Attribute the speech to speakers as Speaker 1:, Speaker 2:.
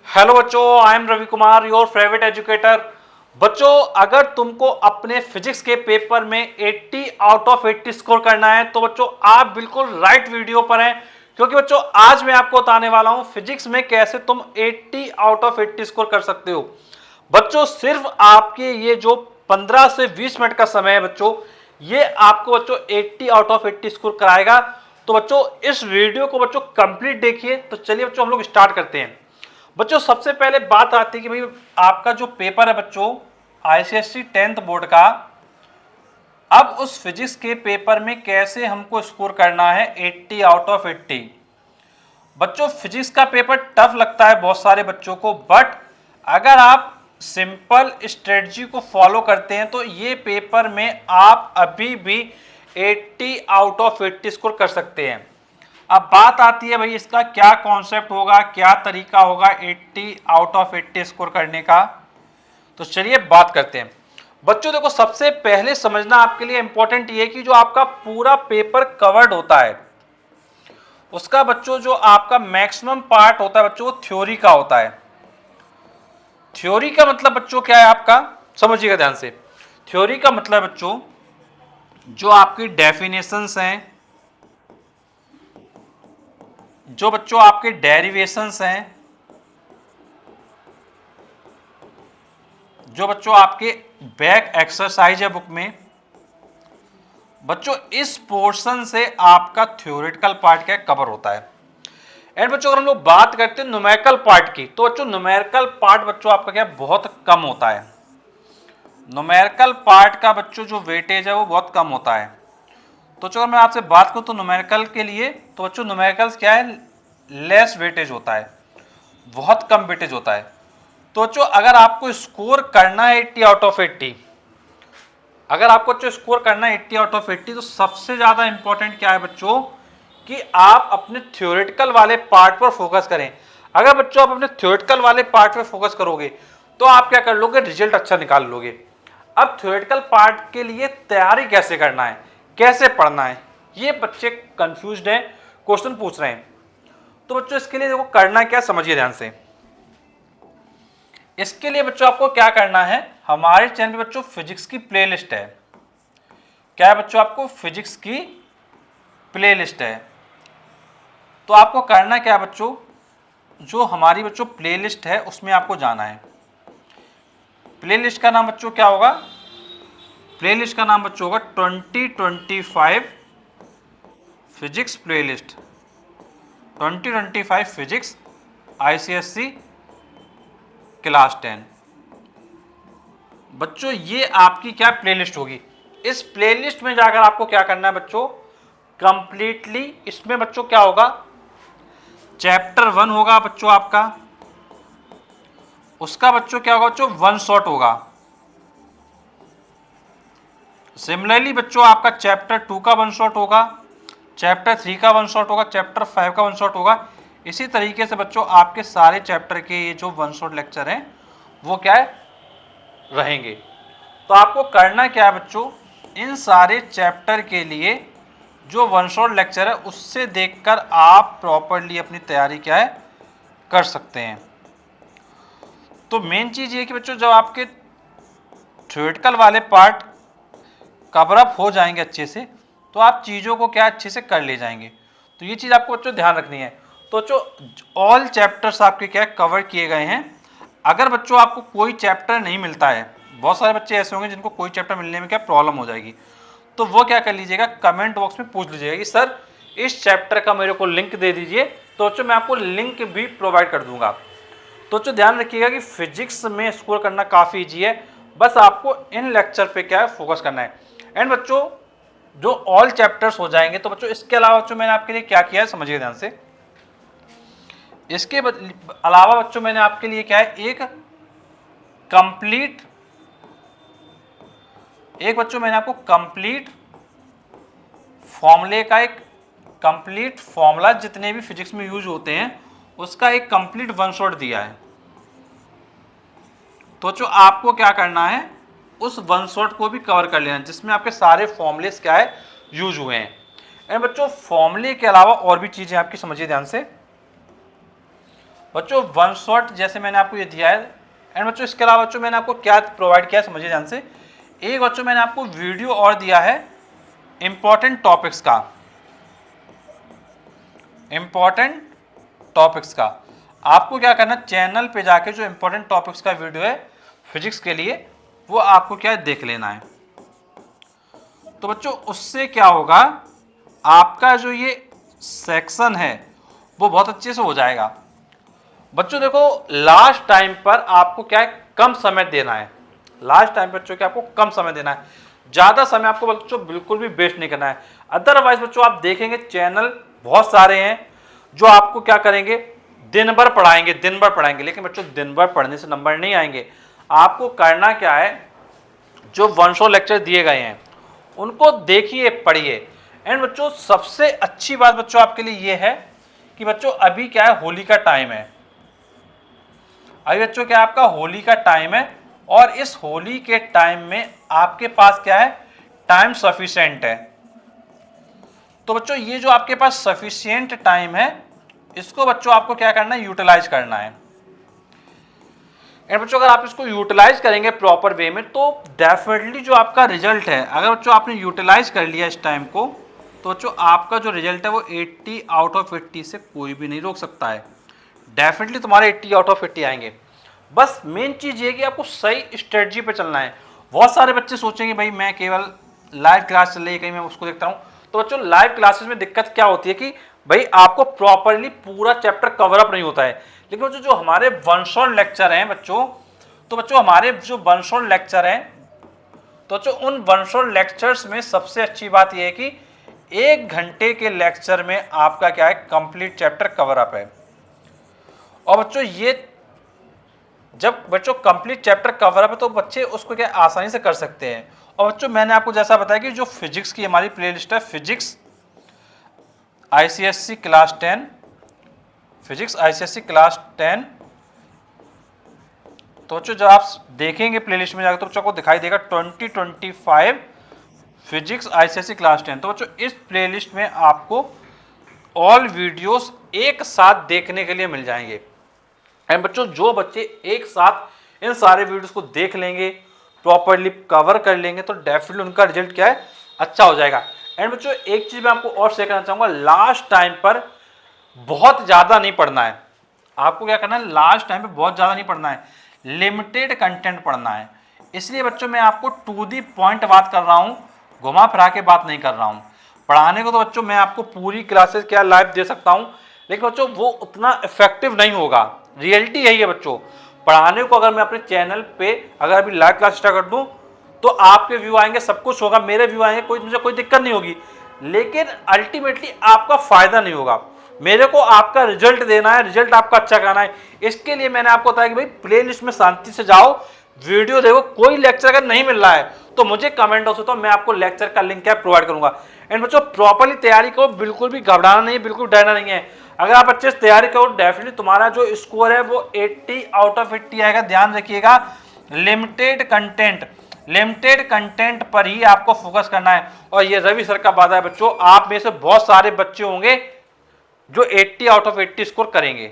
Speaker 1: Hello बच्चों, I am Ravi Kumar, your favourite educator. बच्चों, अगर तुमको अपने फिजिक्स के पेपर में 80 आउट ऑफ 80 स्कोर करना है तो बच्चों आप बिल्कुल राइट वीडियो पर हैं, क्योंकि बच्चों आज मैं आपको बताने वाला हूं फिजिक्स में कैसे तुम 80 आउट ऑफ 80 स्कोर कर सकते हो। बच्चों सिर्फ आपके ये जो 15 से 20 मिनट का समय है बच्चों, ये आपको बच्चों 80 आउट ऑफ 80 स्कोर कराएगा। तो बच्चों इस वीडियो को बच्चों कंप्लीट देखिए। तो चलिए बच्चों हम लोग स्टार्ट करते हैं। बच्चों सबसे पहले बात आती है कि भाई आपका जो पेपर है बच्चों आईसीएसई 10th बोर्ड का, अब उस फिजिक्स के पेपर में कैसे हमको स्कोर करना है 80 आउट ऑफ 80। बच्चों फिजिक्स का पेपर टफ लगता है बहुत सारे बच्चों को, बट अगर आप सिंपल स्ट्रेटजी को फॉलो करते हैं तो ये पेपर में आप अभी भी 80 आउट ऑफ 80 स्कोर कर सकते हैं। अब बात आती है भाई इसका क्या कॉन्सेप्ट होगा, क्या तरीका होगा 80 आउट ऑफ 80 स्कोर करने का। तो चलिए बात करते हैं। बच्चों देखो, सबसे पहले समझना आपके लिए इंपॉर्टेंट ये कि जो आपका पूरा पेपर कवर्ड होता है उसका बच्चों जो आपका मैक्सिमम पार्ट होता है बच्चों वो थ्योरी का होता है। थ्योरी का मतलब बच्चों क्या है आपका, समझिएगा ध्यान से। थ्योरी का मतलब बच्चों जो आपकी डेफिनेशंस हैं, जो बच्चों आपके डेरिवेशंस हैं, जो बच्चों आपके बैक एक्सरसाइज है बुक में, बच्चों इस पोर्शन से आपका थ्योरेटिकल पार्ट क्या कवर होता है। एंड बच्चों अगर हम लोग बात करते हैं न्यूमेरिकल पार्ट की, तो बच्चों न्यूमेरिकल पार्ट बच्चों आपका क्या बहुत कम होता है। न्यूमेरिकल पार्ट का बच्चों जो वेटेज है वो बहुत कम होता है। तो चलो मैं आपसे बात करूं तो न्यूमेरिकल के लिए, तो बच्चों न्यूमेरिकल क्या है, लेस वेटेज होता है, बहुत कम वेटेज होता है। तो बच्चों अगर आपको स्कोर करना है 80 आउट ऑफ 80, अगर आपको बच्चों स्कोर करना है 80 आउट ऑफ 80, तो सबसे ज्यादा इंपॉर्टेंट क्या है बच्चों कि आप अपने थ्योरेटिकल वाले पार्ट पर फोकस करें। अगर बच्चों आप अपने थ्योरेटिकल वाले पार्ट पर फोकस करोगे तो आप क्या कर लोगे, रिजल्ट अच्छा निकाल लोगे। अब थ्योरेटिकल पार्ट के लिए तैयारी कैसे करना है, कैसे पढ़ना है, ये बच्चे कंफ्यूज्ड हैं, क्वेश्चन पूछ रहे हैं। तो बच्चों इसके लिए देखो करना क्या, समझिए ध्यान से। इसके लिए बच्चों आपको क्या करना है, हमारे चैनल पे बच्चों फिजिक्स की प्लेलिस्ट है। क्या है बच्चों, आपको फिजिक्स की प्लेलिस्ट है। तो आपको करना क्या है बच्चों, जो हमारी बच्चों प्लेलिस्ट है उसमें आपको जाना है। प्लेलिस्ट का नाम बच्चों क्या होगा, प्लेलिस्ट का नाम बच्चों होगा 2025 physics playlist, 2025 physics ICSC class 10। बच्चों ये आपकी क्या प्लेलिस्ट होगी। इस प्लेलिस्ट में जाकर आपको क्या करना है बच्चों, कंप्लीटली इसमें बच्चों क्या होगा, चैप्टर 1 होगा बच्चों आपका, उसका बच्चों क्या होगा बच्चों, वन शॉट होगा। सिमिलरली बच्चों आपका चैप्टर 2 का वन शॉट होगा, चैप्टर 3 का वन शॉट होगा, चैप्टर 5 का वन शॉट होगा। इसी तरीके से बच्चों आपके सारे चैप्टर के ये जो वन शॉट लेक्चर हैं वो क्या है रहेंगे। तो आपको करना क्या है बच्चों, इन सारे चैप्टर के लिए जो वन शॉट लेक्चर है उससे देखकर आप प्रॉपर्ली अपनी तैयारी क्या है कर सकते हैं। तो मेन चीज़ ये कि बच्चों जब आपके थ्योरेटिकल वाले पार्ट कवर अप हो जाएंगे अच्छे से, तो आप चीज़ों को क्या अच्छे से कर ले जाएंगे। तो ये चीज़ आपको बच्चों ध्यान रखनी है। तो बच्चों ऑल चैप्टर्स आपके क्या कवर किए गए हैं। अगर बच्चों आपको कोई चैप्टर नहीं मिलता है, बहुत सारे बच्चे ऐसे होंगे जिनको कोई चैप्टर मिलने में क्या प्रॉब्लम हो जाएगी, तो वो क्या कर लीजिएगा, कमेंट बॉक्स में पूछ लीजिएगा कि सर इस चैप्टर का मेरे को लिंक दे दीजिए, तो बच्चों मैं आपको लिंक भी प्रोवाइड कर दूंगा। तो बच्चों ध्यान रखिएगा कि फिजिक्स में स्कोर करना काफ़ी ईजी है, बस आपको इन लेक्चर पे क्या है फोकस करना है। एंड बच्चों जो ऑल चैप्टर्स हो जाएंगे, तो बच्चों इसके अलावा बच्चों मैंने आपके लिए क्या किया है समझिए ध्यान से। इसके अलावा बच्चों मैंने आपके लिए क्या है, एक बच्चों मैंने आपको कंप्लीट फॉर्मूले का एक कंप्लीट फॉर्मूला जितने भी फिजिक्स में यूज होते हैं उसका एक कंप्लीट वन शॉट दिया है। तो जो आपको क्या करना है, उस वन शॉट को भी कवर कर लेना जिसमें आपके सारे फॉर्मूलेस क्या है यूज हुए हैं। एंड बच्चों फॉर्मूले के अलावा और भी चीजें आपकी समझिए ध्यान से। बच्चों वन शॉट जैसे मैंने आपको ये दिया है। एंड बच्चों इसके अलावा बच्चों मैंने आपको क्या प्रोवाइड किया है समझिए ध्यान से। एक बच्चों मैंने आपको वीडियो और दिया है इंपॉर्टेंट टॉपिक्स का, इंपॉर्टेंट टॉपिक्स का। आपको क्या करना, चैनल पे जाके जो इंपॉर्टेंट टॉपिक्स का वीडियो है फिजिक्स के लिए वो आपको क्या है देख लेना है। तो बच्चों उससे क्या होगा, आपका जो ये सेक्शन है वो बहुत अच्छे से हो जाएगा। बच्चों देखो लास्ट टाइम पर आपको क्या है कम समय देना है। लास्ट टाइम पर बच्चों क्या आपको कम समय देना है, ज्यादा समय आपको बच्चों बिल्कुल भी वेस्ट नहीं करना है। अदरवाइज बच्चों आप देखेंगे चैनल बहुत सारे हैं जो आपको क्या करेंगे दिन भर पढ़ाएंगे, दिन भर पढ़ाएंगे, लेकिन बच्चों दिन भर पढ़ने से नंबर नहीं आएंगे। आपको करना क्या है, जो 100 लेक्चर दिए गए हैं उनको देखिए, पढ़िए। एंड बच्चों सबसे अच्छी बात बच्चों आपके लिए ये है कि बच्चों अभी क्या है होली का टाइम है। अभी बच्चों क्या आपका होली का टाइम है और इस होली के टाइम में आपके पास क्या है टाइम सफिशिएंट है। तो बच्चों ये जो आपके पास सफिशिएंट टाइम है इसको बच्चों आपको क्या करना है यूटिलाइज करना है। एंड बच्चों अगर आप इसको यूटिलाइज करेंगे प्रॉपर वे में तो डेफिनेटली जो आपका रिजल्ट है, अगर बच्चों आपने यूटिलाइज कर लिया इस टाइम को, तो बच्चों आपका जो रिजल्ट है वो 80 आउट ऑफ 80 से कोई भी नहीं रोक सकता है। डेफिनेटली तुम्हारे 80 आउट ऑफ 80 आएंगे। बस मेन चीज ये कि आपको सही स्ट्रेटजी पे चलना है। बहुत सारे बच्चे सोचेंगे भाई मैं केवल लाइव क्लास चल रही है कहीं मैं उसको देखता हूँ। तो बच्चों लाइव क्लासेस में दिक्कत क्या होती है कि भाई आपको प्रॉपरली पूरा चैप्टर कवर अप नहीं होता है। लेकिन बच्चों जो हमारे वन शॉट लेक्चर हैं बच्चों, तो बच्चों हमारे जो वन शॉट लेक्चर हैं, तो बच्चों उन वन शॉट लेक्चर्स में सबसे अच्छी बात यह है कि 1 घंटे के लेक्चर में आपका क्या है कंप्लीट चैप्टर कवर अप है। और बच्चों ये जब बच्चों कंप्लीट चैप्टर कवर अप है तो बच्चे उसको क्या आसानी से कर सकते हैं। और बच्चों मैंने आपको जैसा बताया कि जो फिजिक्स की हमारी प्लेलिस्ट है physics ICSC class 10, physics ICSC class 10, तो बच्चों जब आप देखेंगे प्लेलिस्ट में जाकर तो बच्चों को दिखाई देगा 2025 फिजिक्स आईसीएससी क्लास 10। तो बच्चों इस प्लेलिस्ट में आपको ऑल वीडियोस एक साथ देखने के लिए मिल जाएंगे। एंड बच्चों जो बच्चे एक साथ इन सारे वीडियोस को देख लेंगे, प्रॉपरली कवर कर लेंगे, तो डेफिनेटली उनका रिजल्ट क्या है अच्छा हो जाएगा। एंड बच्चों एक चीज मैं आपको और शेयर करना चाहूंगा, लास्ट टाइम पर बहुत ज्यादा नहीं पढ़ना है। आपको क्या करना है लास्ट टाइम पे बहुत ज्यादा नहीं पढ़ना है, लिमिटेड कंटेंट पढ़ना है। इसलिए बच्चों मैं आपको टू दी पॉइंट बात कर रहा हूं, घुमा फिरा के बात नहीं कर रहा हूं। पढ़ाने को तो बच्चों मैं आपको पूरी क्लासेस क्या लाइव दे सकता हूं, लेकिन बच्चों वो उतना इफेक्टिव नहीं होगा। रियलिटी यही है बच्चों, पढ़ाने को अगर मैं अपने चैनल पे अगर अभी लाइव क्लास स्टार्ट कर दूं तो आपके व्यू आएंगे, सब कुछ होगा, मेरे व्यू आएंगे, मुझे कोई दिक्कत नहीं होगी, लेकिन अल्टीमेटली आपका फायदा नहीं होगा। मेरे को आपका रिजल्ट देना है, रिजल्ट आपका अच्छा करना है। इसके लिए मैंने आपको बताया कि भाई प्लेलिस्ट में शांति से जाओ, वीडियो देखो। कोई लेक्चर अगर नहीं मिल रहा है तो मुझे कमेंट बॉक्स में तो मैं आपको लेक्चर का लिंक क्या प्रोवाइड करूंगा। एंड बच्चों प्रॉपरली तैयारी करो, बिल्कुल भी घबराना नहीं है, बिल्कुल डरना नहीं है। अगर आप अच्छे से तैयारी करो डेफिनेटली तुम्हारा जो स्कोर है वो 80 आउट ऑफ 80 आएगा। ध्यान रखिएगा लिमिटेड कंटेंट पर ही आपको फोकस करना है। और ये रवि सर का वादा है बच्चों, आप में से बहुत सारे बच्चे होंगे जो 80 आउट ऑफ 80 स्कोर करेंगे।